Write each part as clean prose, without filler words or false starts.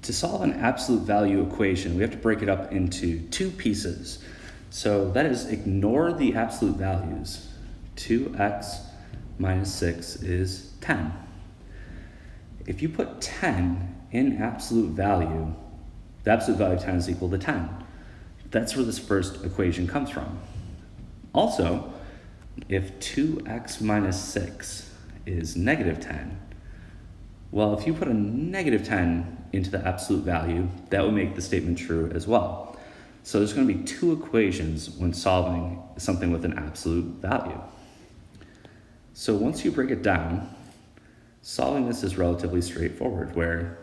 To solve an absolute value equation, we have to break it up into two pieces. So that is, ignore the absolute values. 2x minus 6 is 10. If you put 10 in absolute value, the absolute value of 10 is equal to 10. That's where this first equation comes from. Also, if 2x minus 6 is negative 10, well, if you put a negative 10 into the absolute value, that would make the statement true as well. So there's going to be two equations when solving something with an absolute value. So once you break it down, solving this is relatively straightforward, where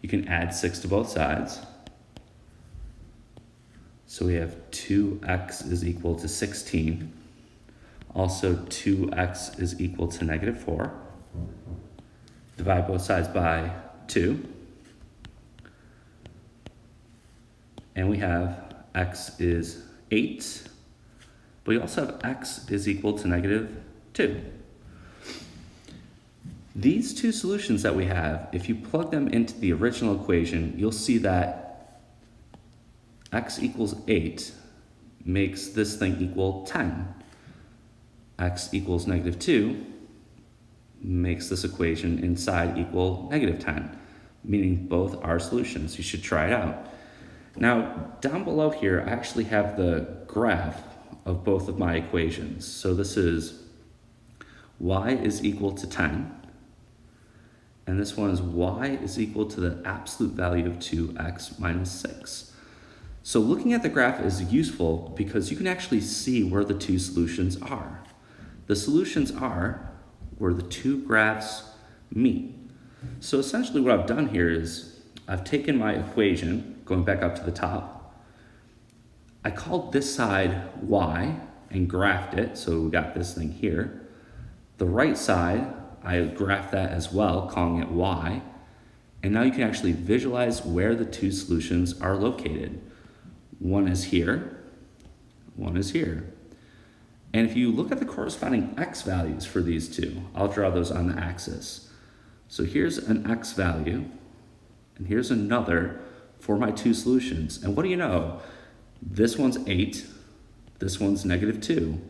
you can add 6 to both sides. So we have 2x is equal to 16. Also, 2x is equal to negative 4. Divide both sides by 2. And we have x is 8. But we also have x is equal to negative 2. These two solutions that we have, if you plug them into the original equation, you'll see that x equals 8 makes this thing equal 10. X equals negative 2 makes this equation inside equal negative 10, meaning both are solutions. You should try it out. Now, down below here, I actually have the graph of both of my equations. So this is y is equal to 10, and this one is y is equal to the absolute value of 2x minus 6. So looking at the graph is useful because you can actually see where the two solutions are. The solutions are where the two graphs meet. So essentially what I've done here is I've taken my equation, going back up to the top, I called this side y and graphed it, so we got this thing here. The right side, I graphed that as well, calling it y, and now you can actually visualize where the two solutions are located. One is here, one is here. And if you look at the corresponding x values for these two, I'll draw those on the axis. So here's an x value, and here's another for my two solutions. And what do you know? This one's 8, this one's negative 2,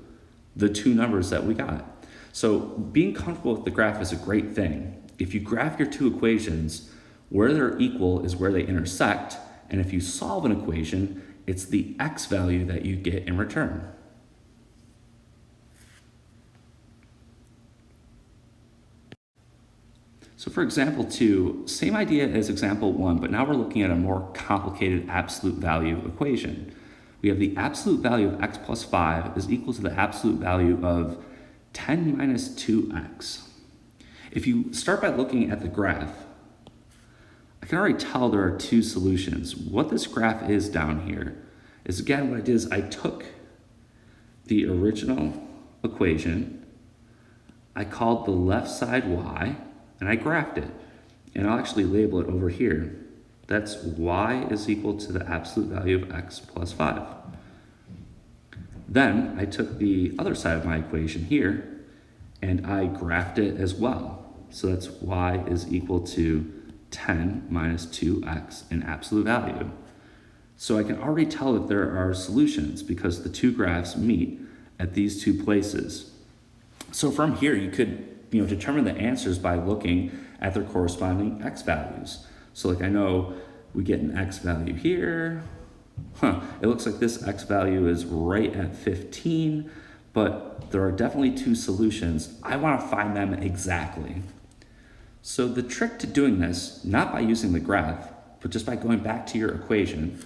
the two numbers that we got. So being comfortable with the graph is a great thing. If you graph your two equations, where they're equal is where they intersect, and if you solve an equation, it's the x value that you get in return. So for example 2, same idea as example 1, but now we're looking at a more complicated absolute value equation. We have the absolute value of x plus 5 is equal to the absolute value of 10 minus 2x. If you start by looking at the graph, I can already tell there are two solutions. What this graph is down here is, again, what I did is I took the original equation, I called the left side y, and I graphed it. And I'll actually label it over here. That's y is equal to the absolute value of x plus 5. Then I took the other side of my equation here, and I graphed it as well. So that's y is equal to 10 minus 2x in absolute value. So I can already tell that there are solutions because the two graphs meet at these two places. So from here, you could determine the answers by looking at their corresponding x values. So like I know we get an x value here. It looks like this x value is right at 15, but there are definitely two solutions. I want to find them exactly. So the trick to doing this, not by using the graph, but just by going back to your equation,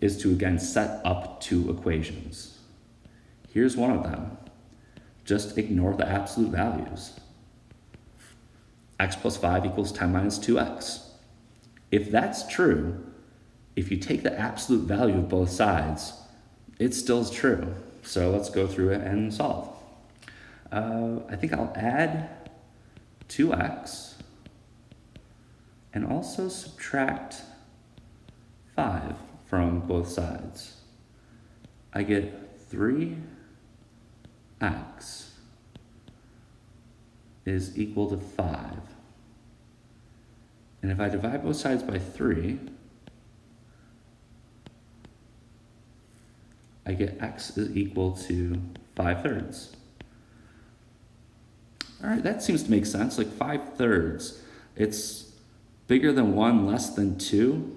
is to again set up two equations. Here's one of them. Just ignore the absolute values. X plus 5 equals 10 minus 2x. If that's true, if you take the absolute value of both sides, it still is true. So let's go through it and solve. I think I'll add 2x and also subtract 5 from both sides. I get 3x is equal to 5. And if I divide both sides by 3, I get x is equal to 5/3. All right, that seems to make sense. Like 5/3, it's bigger than 1, less than 2.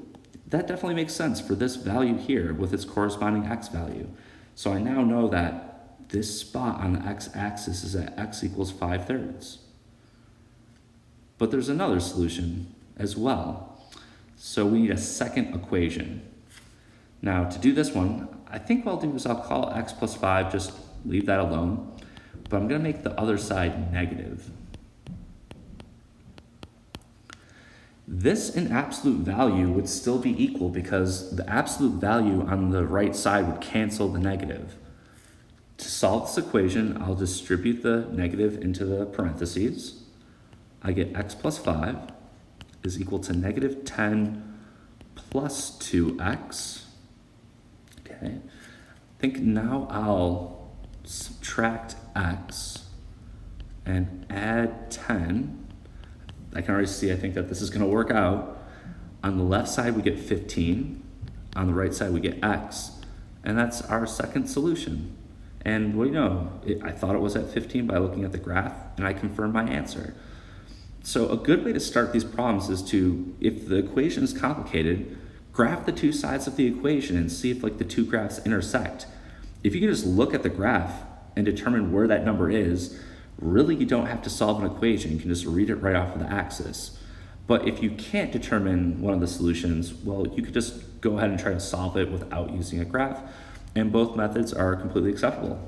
That definitely makes sense for this value here with its corresponding x value. So I now know that this spot on the x-axis is at x equals 5/3. But there's another solution as well. So we need a second equation. Now to do this one, I think what I'll do is I'll call x plus 5, just leave that alone. But I'm going to make the other side negative. This in absolute value would still be equal because the absolute value on the right side would cancel the negative. To solve this equation, I'll distribute the negative into the parentheses. I get x plus 5 is equal to negative 10 plus 2x. Okay. I think now I'll subtract x and add 10. I can already see, I think that this is going to work out. On the left side, we get 15. On the right side, we get x. And that's our second solution. And well, you know, I thought it was at 15 by looking at the graph, and I confirmed my answer. So a good way to start these problems is to, if the equation is complicated, graph the two sides of the equation and see if like the two graphs intersect. If you can just look at the graph and determine where that number is, really you don't have to solve an equation. You can just read it right off of the axis. But if you can't determine one of the solutions, well, you could just go ahead and try to solve it without using a graph, and both methods are completely acceptable.